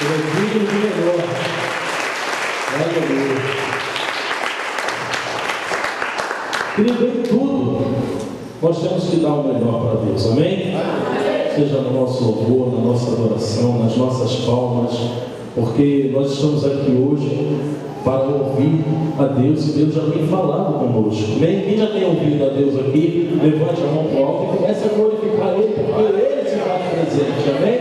digno de melhor. Aleluia. Querido, em tudo, nós temos que dar o melhor para Deus, amém? Seja no nosso louvor, na nossa adoração, nas nossas palmas, porque nós estamos aqui hoje para ouvir a Deus, e Deus já tem falado conosco, amém? Quem já tem ouvido a Deus aqui, levante a mão para o alto e comece a glorificar Ele, porque Ele se faz presente, amém?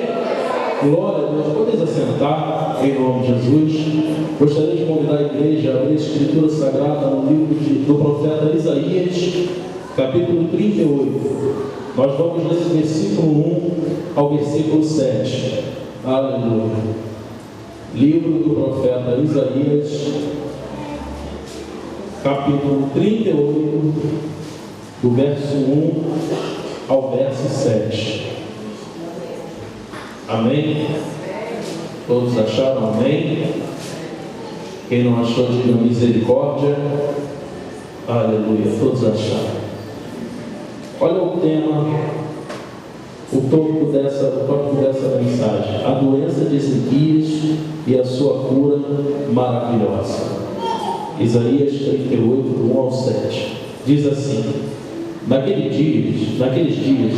Glória a Deus. Podemos assentar em nome de Jesus. Gostaria de convidar a igreja a abrir a Escritura Sagrada no livro do profeta Isaías, capítulo 38. Nós vamos ler do versículo 1 ao versículo 7. Aleluia. Livro do profeta Isaías, capítulo 38, do verso 1 ao verso 7. Amém? Todos acharam amém? Quem não achou, diga misericórdia. Aleluia, todos acharam. Olha o tema, o tópico dessa mensagem: a doença de Ezequias e a sua cura maravilhosa. Isaías 38, do 1 ao 7. Diz assim: Naqueles dias,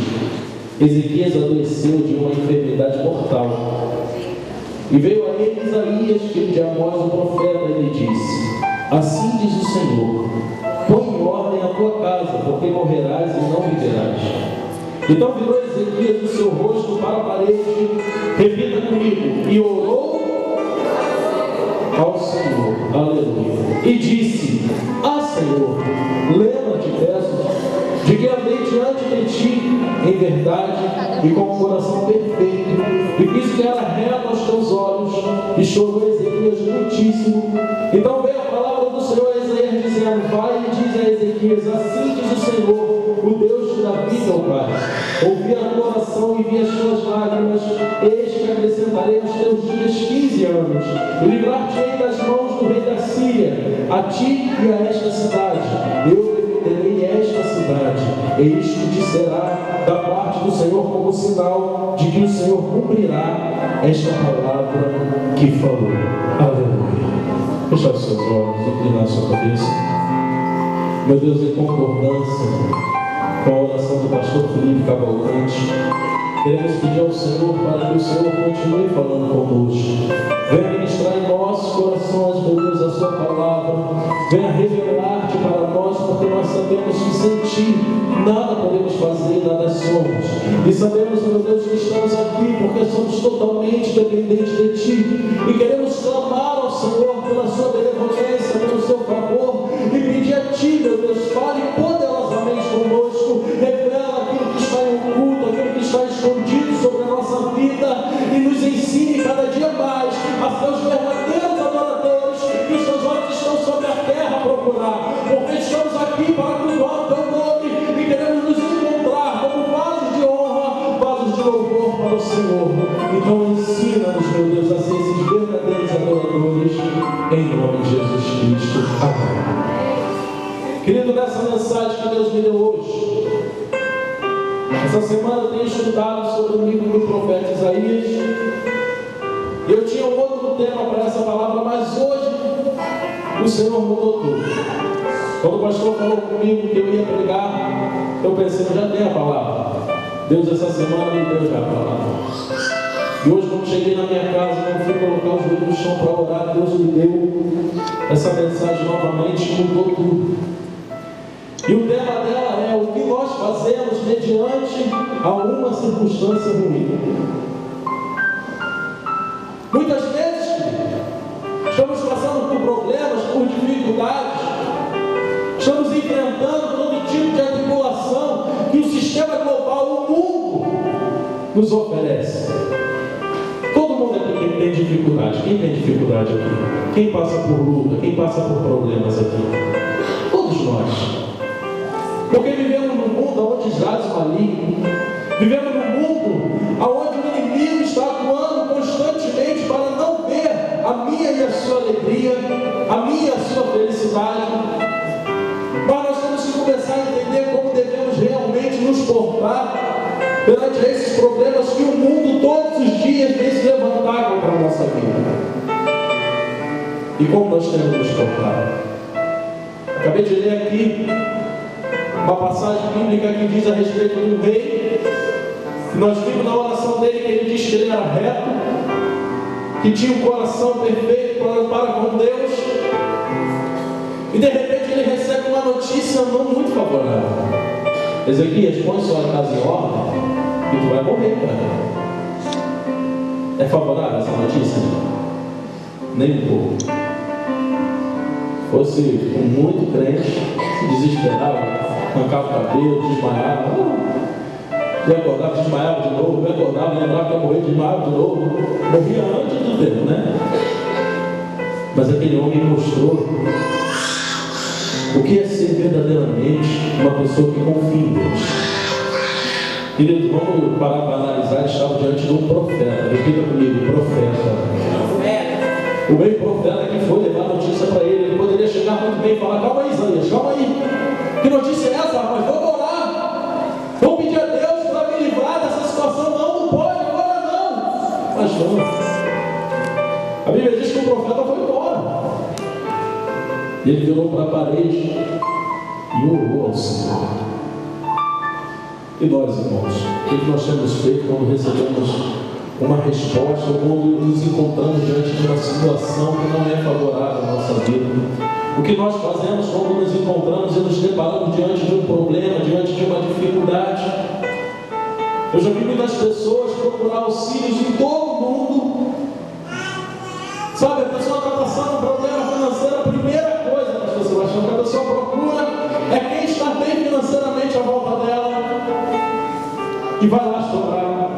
Ezequias adoeceu de uma enfermidade mortal. E veio a ele Isaías, filho de Amós, o profeta, e lhe disse: Assim diz o Senhor: põe em ordem a tua casa, porque morrerás e não viverás. Então virou Ezequias o seu rosto para a parede, repita comigo, e orou ao Senhor, aleluia, e disse: Senhor, lembra-te, peço, de que andei diante de ti em verdade e com o coração perfeito, e fiz que era reto aos teus olhos. E chorou Ezequias muitíssimo. Então veio a palavra do Senhor a Isaías, dizendo: vai e diz a Ezequias: assim diz o Senhor, o Deus de Davi teu pai: ouvi a tua oração e vi as tuas lágrimas. Eis que acrescentarei aos teus dias 15 anos, e livrar-te-ei das mãos do rei da Síria, a ti e a esta cidade. Eu defenderei esta cidade, e isto te será da parte do Senhor como sinal de que o Senhor cumprirá esta palavra que falou. Aleluia. Fechar os seus olhos, inclinar a sua cabeça. Meu Deus, em concordância com a oração do pastor Felipe Cavalcante, queremos pedir ao Senhor para que o Senhor continue falando conosco. Venha ministrar em nossos corações, meu Deus, a sua palavra. Venha revelar-te para nós, porque nós sabemos que sem ti nada podemos fazer, nada somos. E sabemos, meu Deus, que estamos aqui porque somos totalmente dependentes de ti. E queremos clamar ao Senhor pela sua benevolência, pelo seu favor, e pedir a ti, meu Deus, fale poderosamente conosco. Revela aquilo que está em oculto, aquilo que está escondido sobre a nossa vida, e nos ensine cada dia mais a ser os verdadeiros adoradores que os seus olhos estão sobre a terra a procurar, porque estamos aqui para cultuar o teu nome e queremos nos encontrar como vasos de honra, vasos de louvor para o Senhor. Então ensina-nos, meu Deus, a ser esses verdadeiros adoradores, em nome de Jesus Cristo. Amém. Querido, nessa mensagem que Deus me deu hoje, essa semana eu tenho estudado sobre o livro do profeta Isaías. Eu tinha um outro tema para essa palavra, mas hoje o Senhor mudou tudo. Quando o pastor falou comigo que eu ia pregar, eu pensei: eu já tenho a palavra. Deus essa semana me deu já a palavra. E hoje, quando cheguei na minha casa, quando fui colocar o joelho no chão para orar, Deus me deu essa mensagem novamente, mudou tudo. E o tema dela é: o que nós fazemos mediante a uma circunstância ruim. Muitas vezes estamos passando por problemas, por dificuldades, estamos enfrentando todo tipo de atribulação que o sistema global, o mundo, nos oferece. Todo mundo aqui tem dificuldade. Quem tem dificuldade aqui? Quem passa por luta? Quem passa por problemas aqui? Todos nós. Porque vivemos num mundo onde jaz o maligno, vivemos num mundo onde o inimigo está atuando constantemente para não ver a minha e a sua alegria, a minha e a sua felicidade. Mas nós temos que começar a entender como devemos realmente nos portar perante esses problemas que o mundo todos os dias vem se levantar contra a nossa vida. e como nós temos nos portado. Acabei de ler aqui uma passagem bíblica que diz a respeito do rei, que nós vimos na oração dele que ele diz que ele era reto, que tinha um coração perfeito para com Deus, e de repente ele recebe uma notícia não muito favorável. Ezequias, põe sua casa em ordem e tu vai morrer, cara. É favorável essa notícia? Nem um pouco. Fosse muito crente, se desesperava, arrancava o cabelo, desmaiava, ia acordar, desmaiava de novo, ia acordar, lembrava que ia morrer, desmaiava de novo, morria antes do tempo, né? Mas aquele homem mostrou o que é ser verdadeiramente uma pessoa que confia em Deus. Querido, vamos parar para analisar. Ele estava diante de um profeta. Repita comigo, profeta. O meio profeta que foi levar a notícia para ele. Ele poderia chegar muito bem e falar: calma aí, Isaías, calma aí. Que notícia é essa, rapaz? Vamos orar. Vamos pedir a Deus para me livrar dessa situação. Não pode, agora não. Mas não. A Bíblia diz que o profeta foi embora. Ele virou para a parede e orou ao Senhor. E nós, irmãos, o que nós temos feito quando recebemos uma resposta ou quando nos encontramos diante de uma situação que não é favorável à nossa vida? O que nós fazemos quando nos encontramos e nos deparamos diante de um problema, diante de uma dificuldade? Eu já vi muitas pessoas procurar auxílios em todo o mundo. Sabe, a pessoa está passando um problema financeiro, a primeira coisa, pastor Sebastião, que a pessoa procura é quem está bem financeiramente à volta dela. E vai lá chorar.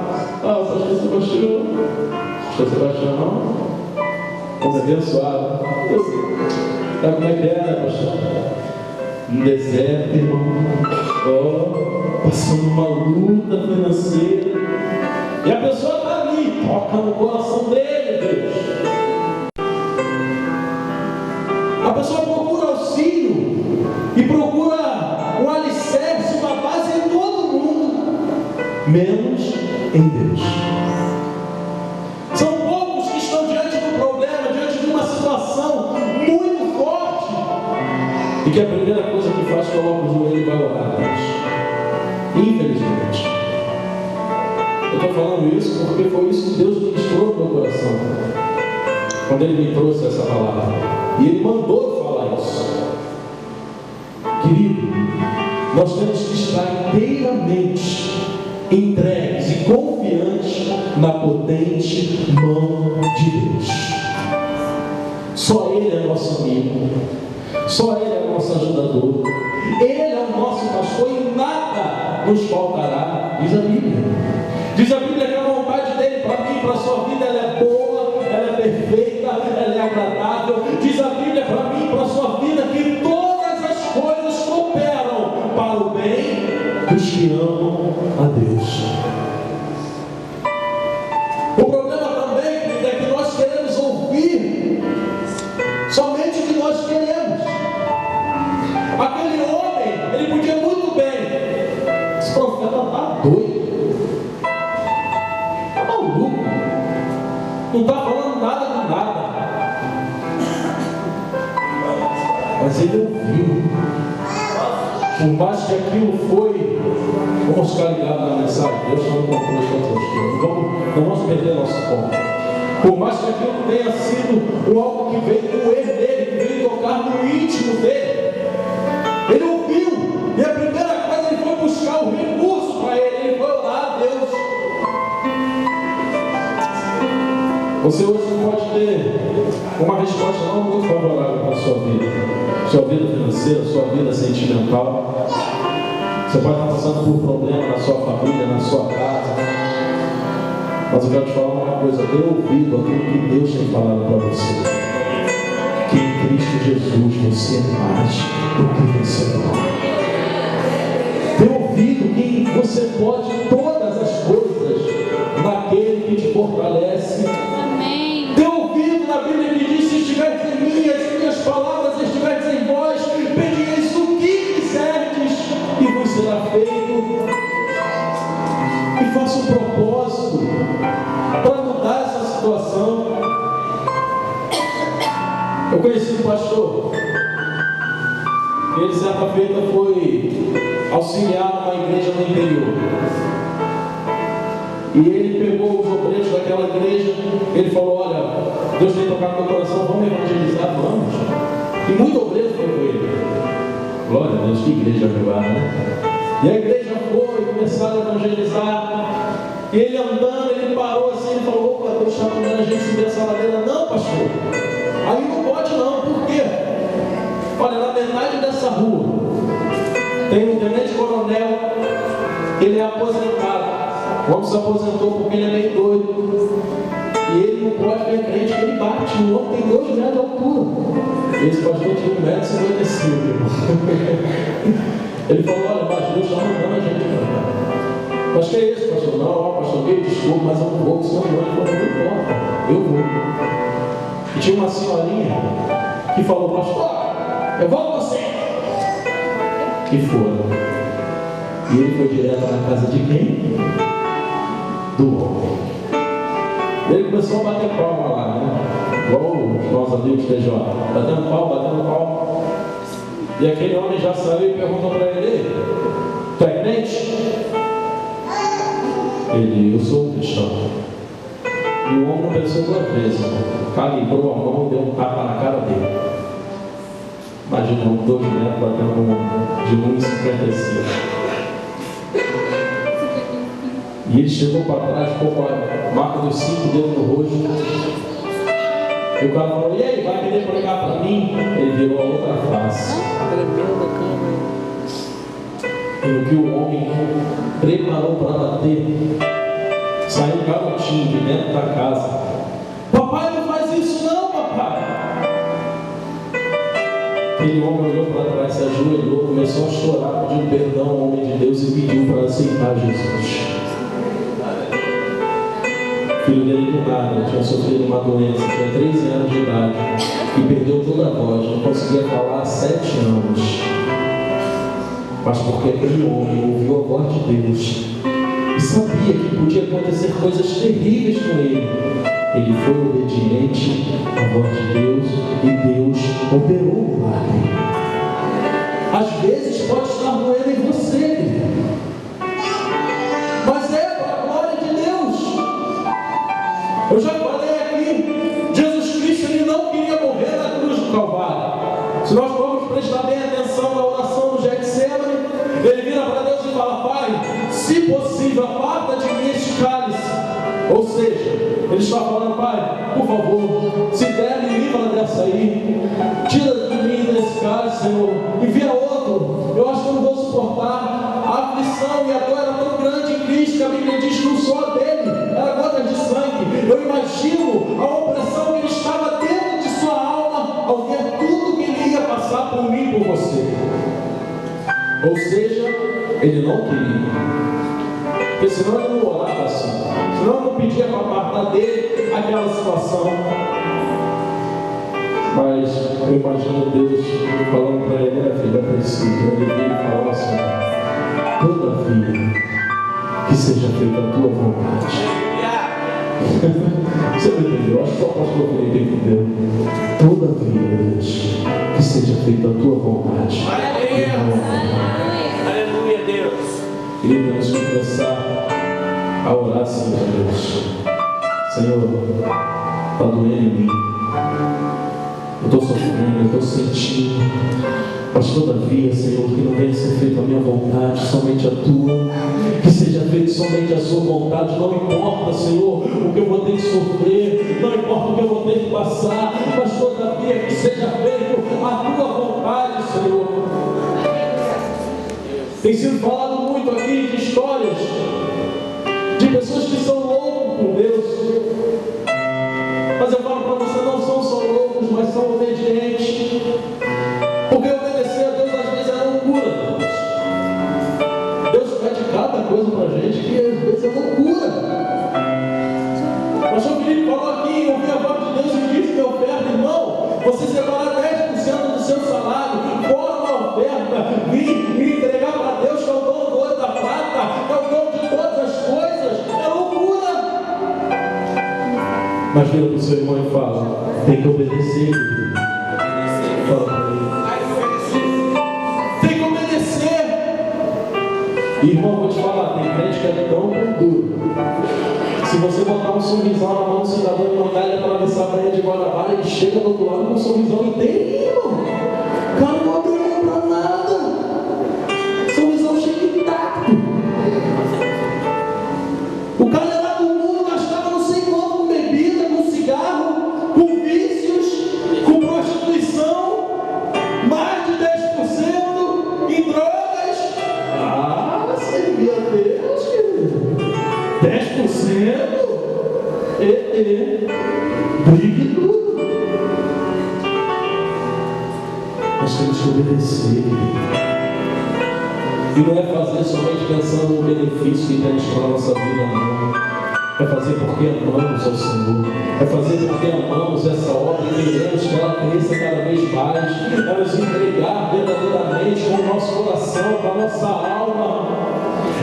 Ah, pastor Sebastião. Pastor Sebastião, como é abençoado. Sabe como é que é, né, pastor? Um deserto, irmão. Oh, passando uma luta financeira. E a pessoa está ali, toca no coração dele, Deus. A pessoa procura auxílio e procura um alicerce, uma base em todo mundo, menos em Deus. São poucos que estão diante do problema, diante de uma situação muito forte, e que a primeira coisa que faz coloca o joelho e vai orar a Deus. Infelizmente. Eu estou falando isso porque foi isso que Deus ministrou no meu coração quando Ele me trouxe essa palavra. E Ele mandou falar isso. Querido, nós temos que estar inteiramente entregues e confiantes na potente mão de Deus. Só Ele é nosso amigo, só Ele é nosso ajudador, Ele é o nosso pastor e nada nos faltará, diz a Bíblia. Diz a Bíblia que a vontade dele para mim, para a sua vida, ela é boa, ela é perfeita, ela é agradável. Diz a Bíblia para mim, para a sua vida, que todas as coisas cooperam para o bem dos que amam a Deus. O problema também é que nós queremos ouvir somente o que nós queremos. Aquele homem, ele podia muito bem. Esse profeta está doido. Não está falando nada com nada. Mas ele ouviu. Por mais que aquilo foi. Vamos ficar ligados na mensagem. Deus não conclui todas as coisas. Não vamos perder nosso ponto. Por mais que aquilo tenha sido algo que veio doer dele, que veio tocar no íntimo dele, ele ouviu. E a primeira coisa, ele foi buscar o recurso para ele. Ele foi orar a Deus. Você hoje não pode ter uma resposta não muito favorável para a sua vida financeira, sua vida sentimental. Você pode estar passando por problema na sua família, na sua casa. Mas eu quero te falar uma coisa: dê ouvido àquilo que Deus tem falado para você. Que em Cristo Jesus você é mais do que vencedor. Dê ouvido que você pode todas as coisas naquele que te fortalece. Na Bíblia que diz: se estiverdes em mim, as minhas palavras estiverdes em vós, pedireis o que quiserdes e vos será feito. E faça um propósito para mudar essa situação. Eu Eu conheci um pastor, ele certa feita foi auxiliar numa igreja no interior. E ele pegou os obreiros daquela igreja, ele falou: olha, Deus tem tocado no meu coração, vamos evangelizar, vamos. E muito obreiro foi com ele. Glória a Deus, que igreja privada, né? E a igreja foi, começaram a evangelizar. E ele andando, ele parou assim, ele falou: opa, Deus está mandando a gente subir essa ladeira. Não, pastor, aí não pode não, por quê? Olha, na metade dessa rua tem um tenente-coronel, ele é aposentado. O homem se aposentou porque ele é meio doido. E ele não pode ver crente que ele bate. O homem tem 2 metros de altura. Esse pastor tinha 1,55 m. Ele falou: olha, mas Deus está mandando a gente para cá. Mas que é isso, pastor? Não, pastor, desculpa, mas eu não vou, senão ele falou: não importa, eu vou. E tinha uma senhorinha que falou: pastor, eu vou com você. E foram. E ele foi direto na casa de quem? Do homem. Ele começou a bater palma lá, né? Igual os nossos amigos TJ, batendo palma. E aquele homem já saiu e perguntou para ele: tu é crente? Ele: eu sou um cristão. E o homem não pensou 2 vezes, calibrou a mão e deu um tapa na cara dele. Imagina, 2 metros batendo de 1,55 m. E ele chegou para trás, ficou com a marca dos 5 dedos no rosto. E o cara falou: e aí, vai querer pregar para mim? Ele virou a outra face. E no que o homem preparou para bater, saiu um garotinho de dentro da casa: papai, não faz isso não, papai. Aquele homem olhou para trás, se ajoelhou, começou a chorar, pedindo perdão ao homem de Deus e pediu para aceitar Jesus. O filho dele do nada tinha sofrido uma doença, tinha 13 anos de idade e perdeu toda a voz, não conseguia falar há 7 anos. Mas porque aquele homem ouviu a voz de Deus e sabia que podia acontecer coisas terríveis com ele, ele foi obediente à voz de Deus e Deus operou o milagre. Às vezes pode estar doendo em você, mas é para a glória de Deus. Eu já falei aqui, Jesus Cristo ele não queria morrer na cruz do Calvário. Se nós formos prestar bem atenção na oração do Getsemane, ele vira para Deus e fala: pai, se possível, aparta de mim este cálice. Ou seja, ele está falando: pai, por favor, se der, me livra dessa aí, tira de mim desse cálice, Senhor, envia outro. Eu acho que eu não vou suportar. A aflição e a dor era tão grande em Cristo que a Bíblia diz que o suor dele era gotas de sangue. Eu imagino a opressão que ele estava dentro de sua alma ao ver tudo que ele ia passar por mim e por você. Ou seja, ele não queria, porque senão ele não orava assim, senão ele não pedia para apartar dele aquela situação. Mas eu imagino Deus falando para ele: minha filha, precisa. Ele veio e falou assim: todavia, que seja feita a tua vontade. Você não entendeu? Acho que o apóstolo Felipe entendeu. Todavia, Deus, que seja feita a tua vontade. Aleluia, Deus. Querido, vamos começar a orar assim a Deus: Senhor, está doendo em mim, eu estou sofrendo, eu estou sentindo, mas todavia, Senhor, que não venha ser feita a minha vontade, somente a tua, que seja feita somente a sua vontade. Não importa, Senhor, o que eu vou ter que sofrer, não importa o que eu vou ter que passar, mas todavia que seja feita a tua vontade, Senhor. Tem sido falado muito aqui de histórias de pessoas que são loucos por Deus, mas eu falo para você: não são só loucos, mas são obedientes, porque obedecer a Deus às vezes é loucura. Deus pede cada coisa para a gente que às vezes é loucura. O pastor Felipe falou aqui, ouvi a voz de Deus e disse que oferta, irmão, você separar 10% do seu salário, fora uma oferta, vir e entregar para Deus, que é o dono do ouro e da prata, é o dono de todas as coisas, é loucura. Mas vira para o seu irmão e fala: tem que obedecer, um sorrisão na mão do cidadão e mandar ele atravessar a Baía de Guanabara, ele chega do outro lado com um sorrisão inteirinho, irmão. O cara não abre mão pra nada. Sorrisão cheio de tacto. O cara é lá do mundo, gastava não sei quanto com bebida, com cigarro, com vícios, com prostituição, mais de 10% em drogas. Ah, servia a Deus, querido. 10%? Brigue tudo. Nós temos que obedecer. E não é fazer somente pensando no benefício que temos para a nossa vida, não. É fazer porque amamos ao Senhor. É fazer porque amamos essa obra e queremos que ela cresça cada vez mais. É nos entregar verdadeiramente com o nosso coração, com a nossa alma.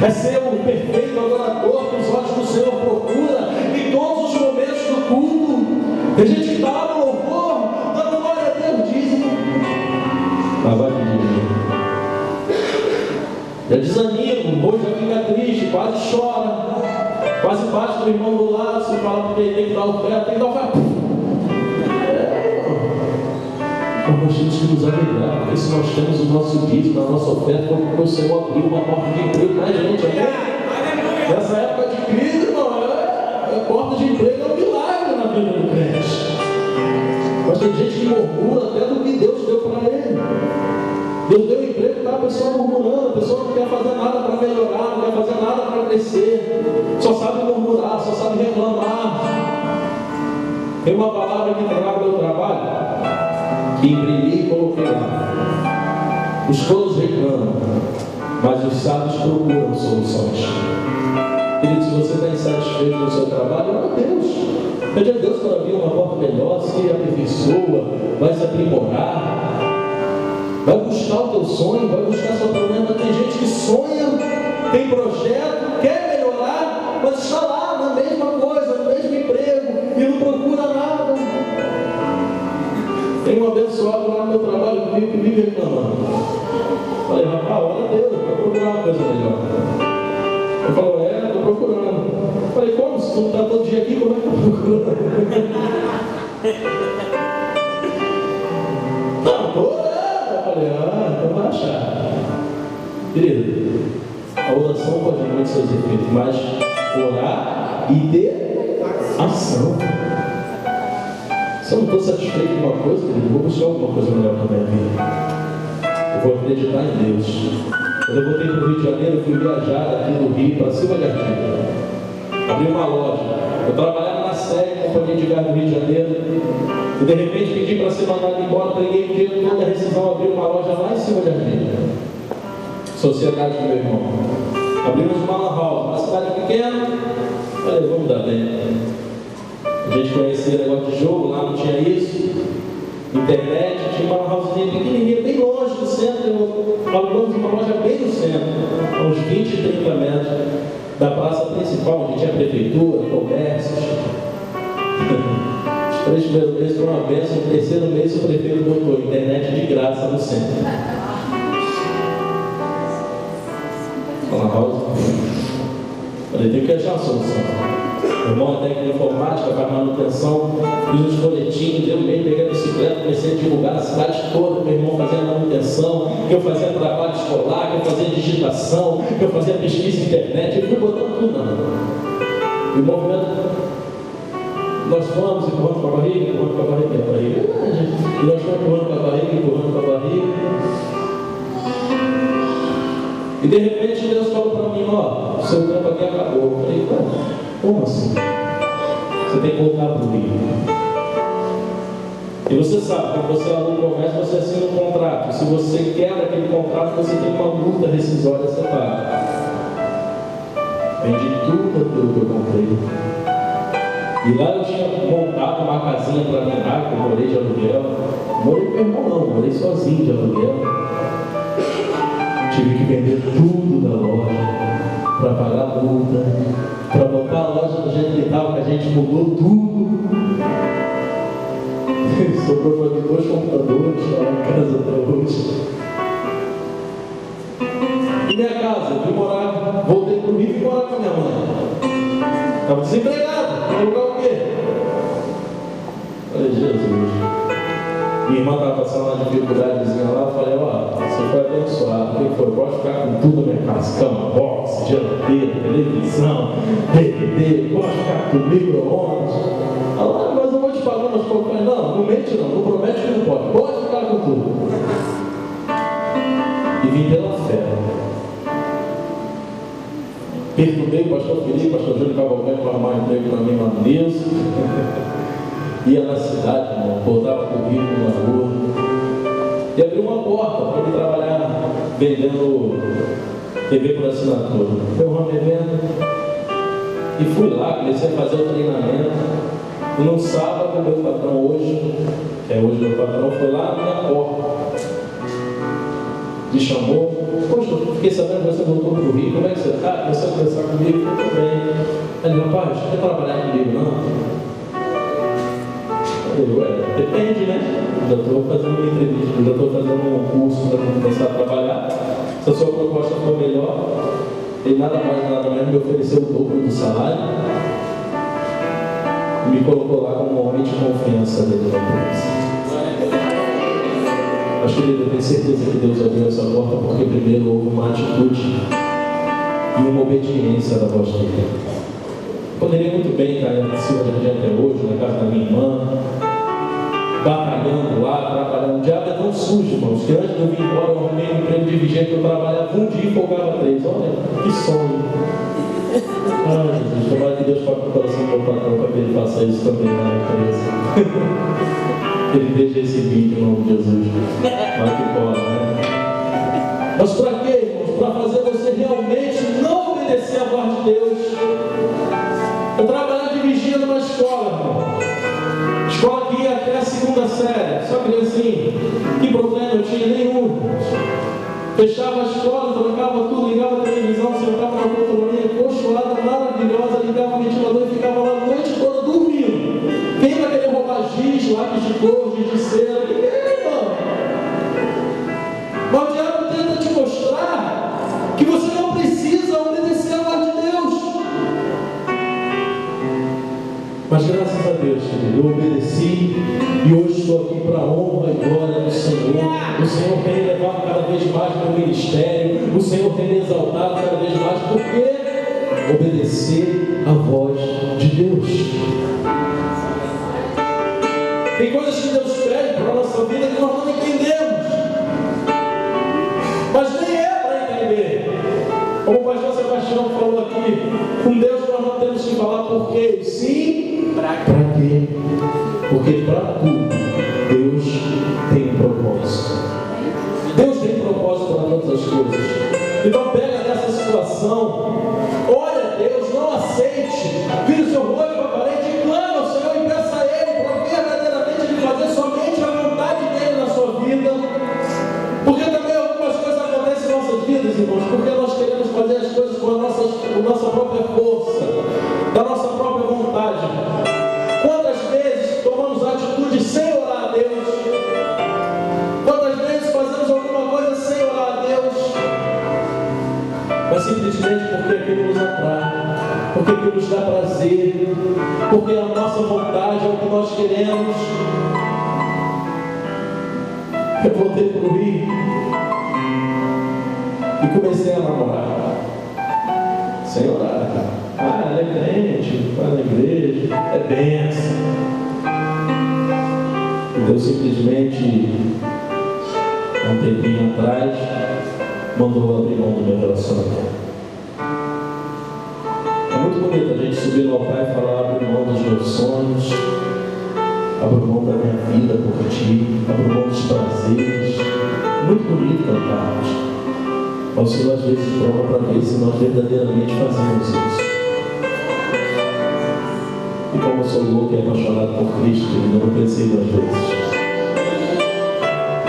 É ser o perfeito adorador que os olhos do Senhor procura em todos os momentos do culto. Tem gente que está lá no louvor, dando glória a Deus, dízimo. Mas vai pedir. Já desanima, hoje já fica triste, quase chora, quase bate com o irmão do lado, se fala porque ele tem que dar oferta, tem que dar oferta. Mas nós temos que nos alegrar, porque se nós temos o nosso dízimo, a nossa oferta, porque o Senhor abriu uma porta de emprego para a gente, amém? Nessa época de crise, irmão, a porta de emprego é um milagre na vida do crente. Mas tem gente que murmura até do que Deus deu para ele. Deus deu emprego, tá? A pessoa murmurando, a pessoa não quer fazer nada para melhorar, não quer fazer nada para crescer, só sabe murmurar, só sabe reclamar. Tem uma palavra que traga o meu trabalho, que imprimi e coloquei lá. Os tolos reclamam, mas os sábios procuram soluções. Querido, se você está insatisfeito no seu trabalho, ora a Deus. Pede a Deus para abrir uma porta melhor, se aperfeiçoa, vai se aprimorar. Vai buscar o teu sonho, vai buscar a sua promessa. Tem gente que sonha, tem projeto, quer melhorar, mas está lá na mesma coisa, no mesmo emprego e não procura nada. Tem um abençoado lá no meu trabalho comigo que vive reclamando. Falei, rapaz, olha a Deus, vai procurar uma coisa melhor. Ele falou, estou procurando. Falei, como? Se tu não está todo dia aqui, como é que eu estou procurando? Não, estou. Então vai achar. Querido, a oração pode muito seus efeitos, mas orar e ter ação. Se eu não estou satisfeito com uma coisa, querido, eu vou buscar alguma coisa melhor para a minha vida. Eu vou acreditar em Deus. Quando eu voltei para o Rio de Janeiro, eu fui viajar daqui do Rio para Silva de Artigo. Abri uma loja. Eu trabalhava na SEG, companhia de gás do Rio de Janeiro. E de repente pedi para ser mandado embora, peguei o dinheiro todo da rescisão, abri uma loja lá em cima de Artigo. Sociedade do meu irmão. Abrimos uma lan house, uma cidade pequena. Falei, vamos dar bem. A gente conhecia negócio de jogo, lá não tinha isso. Internet, tinha uma lan housezinha pequenininha, bem longe do centro. Alugamos uma loja bem no centro, a uns 20, 30 metros da praça principal, onde tinha prefeitura, comércios. Os 3 primeiros meses foram uma bênção, no terceiro mês o prefeito botou internet de graça no centro. Lan house. Falei, tem que achar uma solução. Meu irmão é técnico de informática, faz manutenção, fiz uns folhetinhos, eu mesmo peguei a bicicleta, comecei a divulgar na cidade toda, meu irmão fazia manutenção, eu fazia trabalho escolar, eu fazia digitação, eu fazia pesquisa na internet, eu fui botando tudo na. E o movimento, nós fomos empurrando com a barriga, empurrando com a barriga, e nós fomos empurrando com a barriga, empurrando com a barriga. E de repente Deus falou para mim, ó, seu tempo aqui acabou. Eu falei, como assim? Você tem que voltar para o Rio. E você sabe, quando você aluga um comércio, você assina um contrato. Se você quebra aquele contrato, você tem uma multa rescisória a ser paga. Vendi tudo aquilo que eu comprei. E lá eu tinha montado uma casinha para morar, que eu morei de aluguel. Morei com meu irmão não, morei sozinho de aluguel. Tive que vender tudo da loja para pagar a multa, para botar a loja do jeito que estava, que a gente mudou tudo. Sobrou para mim 2 computadores, está lá em casa até hoje. E minha casa, eu fui morar, voltei para o Rio e fui morar com a minha mãe. Estava desempregado. Colocar o quê? Falei, Jesus. Minha irmã estava passando uma dificuldadezinha lá, eu falei, ó, você foi abençoado. O que foi? Pode ficar com tudo na minha casa, cama, box, geladeira, televisão, DVD, pode ficar com micro-ondas. Ela, mas eu vou te pagar umas poucas. Não mente não promete que não pode. Pode ficar com tudo. E vim pela fé. Perturbei o pastor Felipe, o pastor Júlio Cavalcante para arrumar emprego para mim lá no News. Ia na cidade, irmão, botava currículo na rua. E abriu uma porta para mim trabalhar vendendo TV por assinatura. Eu arrumei evento. E fui lá, comecei a fazer o treinamento. E no sábado, meu patrão hoje, que é hoje meu patrão, foi lá na minha porta. Me chamou. Poxa, eu fiquei sabendo que você voltou para o Rio. Como é que você está? Comecei a conversar comigo. Tudo bem. Ele, rapaz, quer trabalhar comigo, não? Depende, né? Já estou fazendo uma entrevista, já estou fazendo um curso para começar a trabalhar. Se a sua proposta for melhor, ele nada mais nada menos me ofereceu o dobro do salário e me colocou lá como um homem de confiança dentro da empresa. Acho que eu tenho certeza que Deus abriu essa porta porque primeiro houve uma atitude e uma obediência da voz dele. Poderia muito bem estar em cima de até hoje, na casa da minha irmã, batalhando lá, trabalhando. O diabo é tão sujo, irmãos, que antes de eu vir embora eu arrumei um emprego de vigente, eu trabalhava um dia e folgava 3. Olha, que sonho. Ai, Jesus, tomara que Deus toque o coração do meu patrão para que ele faça isso também na empresa. Que ele veja esse vídeo em nome de Jesus. Mas que pode, né? Mas para quê, irmãos? Para fazer você realmente não obedecer a voz de Deus. Eu trabalhava de vigia numa escola, irmão. Escola que ia até a 2ª série, só criancinha. Que problema eu tinha? Nenhum. Fechava a escola, trancava tudo, ligava a televisão, sentava na poltroninha, cochilada maravilhosa, ligava o ventilador e ficava lá a noite toda dormindo. Quem vai querer roubar giz, lápis de cor, giz de cera? Ninguém, irmão. Mas o diabo tenta te mostrar que você não precisa obedecer a voz de Deus. Mas graças a Deus, querido, eu obedeci e hoje estou aqui para a honra e glória do Senhor. O Senhor tem elevado cada vez mais meu ministério. O Senhor tem me exaltado cada vez mais. Por quê? Obedecer a voz de Deus. Tem coisas que Deus pede para a nossa vida que nós não entendemos. Mas nem é para entender. Como o pastor Sebastião falou aqui, com Deus nós não temos que falar por quê, sim, para quê? Porque para tudo Deus tem um propósito. Deus tem propósito para todas as coisas. Então pega dessa situação, olha a Deus, não aceite, vire o seu rosto para a parede e clama ao Senhor e peça a Ele para verdadeiramente Ele fazer somente a vontade dEle na sua vida. Porque também algumas coisas acontecem em nossas vidas, irmãos, porque nós queremos fazer as coisas com a nossa própria força, da nossa própria vontade. Quantas vezes tomamos atitude sem orar a Deus? Quantas vezes fazemos alguma coisa sem orar a Deus? Mas simplesmente porque aquilo nos atrai, porque aquilo nos dá prazer, porque a nossa vontade é o que nós queremos. Eu voltei para o Rio e comecei a namorar sem orar. Ela é crente, vai na igreja, é bênção. E Deus simplesmente, há um tempinho atrás, mandou abrir mão do meu relacionamento. É muito bonito a gente subir no altar e falar: abrir mão dos meus sonhos, abro mão da minha vida por ti, abro mão dos prazeres. Muito bonito cantarmos. Mas o Senhor às vezes prova para ver se nós verdadeiramente fazemos isso. E como eu sou louco e apaixonado por Cristo, eu não pensei 2 vezes.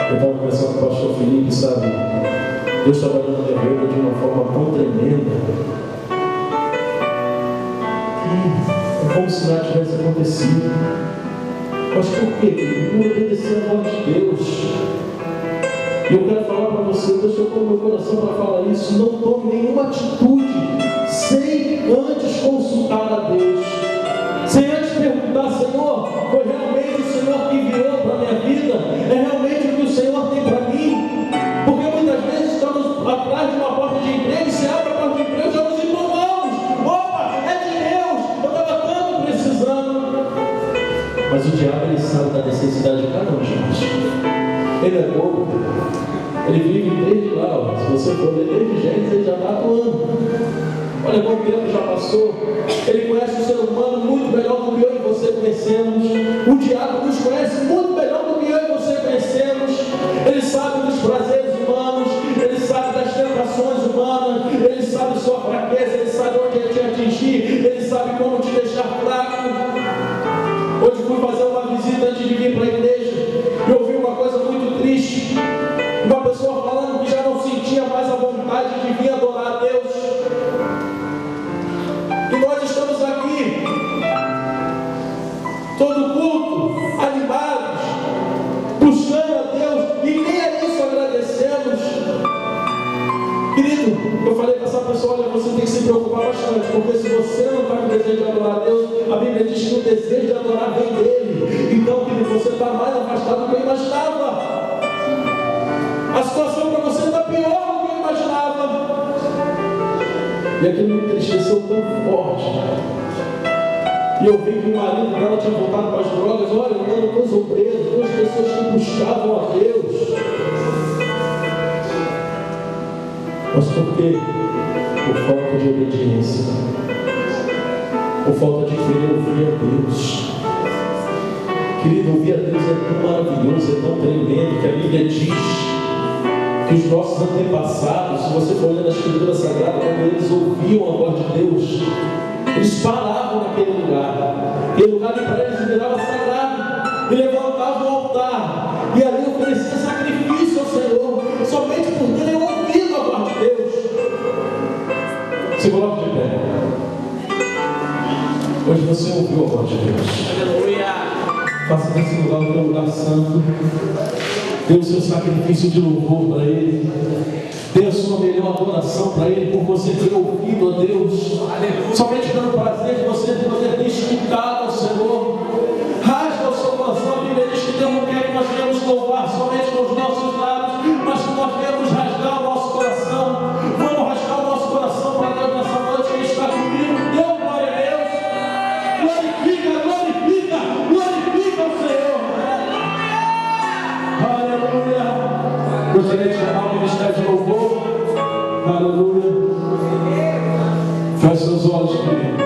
Eu estava conversando com o pastor Felipe, sabe? Deus trabalhando na minha vida de uma forma tão tremenda que é como se nada tivesse acontecido. Mas por quê? Por obedecer a voz de Deus. E eu quero falar para você, Deus tocou no meu coração para falar isso: não tome nenhuma atitude sem antes consultar a Deus. sem antes perguntar: Senhor, foi realmente o Senhor que enviou para a minha vida? É realmente o que o Senhor tem para mim? Porque muitas vezes estamos atrás de uma porta de emprego, e se abre a porta de emprego, já nos empolgamos. Opa, é de Deus, eu estava tanto precisando. Mas o diabo, ele sabe da necessidade de cada um de nós. Ele é bobo. Ele vive desde lá, ó. Se você for ler desde Gênesis, ele já está atuando. Olha quanto tempo já passou. Ele conhece o ser humano muito melhor do que eu e você conhecemos. O diabo nos conhece muito melhor do que eu e você conhecemos. Ele sabe dos prazeres humanos, ele sabe das tentações humanas, ele sabe sua fraqueza, ele sabe onde te atingir, ele sabe como te deixar fraco. Hoje fui fazer uma visita antes de vir para a igreja e ouvi uma coisa muito triste. Uma pessoa falando que já não sentia mais a vontade de vir adorar a Deus. E nós estamos aqui, todo culto, animados, buscando a Deus, e nem a isso agradecemos. Querido, eu falei para essa pessoa: olha, você tem que se preocupar bastante, porque se você não está com desejo de adorar a Deus, a Bíblia diz que o desejo de adorar vem dele. Então, querido, você está mais afastado do que eu imaginava. A situação para você está pior do que eu imaginava. E aquilo me entristeceu tão forte. E eu vi que o marido dela tinha voltado para as drogas. Olha, andando com os obreiros, duas pessoas que buscavam a Deus. Mas por quê? Por falta de obediência. Por falta de querer ouvir a Deus. Querido, ouvir a Deus é tão maravilhoso, é tão tremendo, que a Bíblia diz que os nossos antepassados, se você for olhando a Escritura Sagrada, quando eles ouviam a voz de Deus, eles paravam naquele lugar. Aquele lugar para eles virava sagrado. E levantavam o altar. E ali ofereciam sacrifício ao Senhor, somente por terem ouvido a voz de Deus. Se coloque de pé. Hoje você ouviu a voz de Deus. Aleluia. Faça desse lugar o teu lugar santo. Dê o seu sacrifício de louvor para Ele. Dê a sua melhor adoração para Ele, por você ter ouvido a Deus. Aleluia. Somente pelo prazer de você poder ter escutado ao Senhor. Rasga o seu coração. A Bíblia diz que Deus não quer que nós venhamos louvar somente com os nossos lábios, mas que nós venhamos rasgar o nosso coração. Vamos rasgar o nosso coração para Deus nessa noite. Ele está comigo. Dê glória a Deus. Glorifica, glorifica, glorifica o Senhor. Aleluia. Gostaria de chamar o ministério de louvor. Aleluia. Feche seus olhos, querido.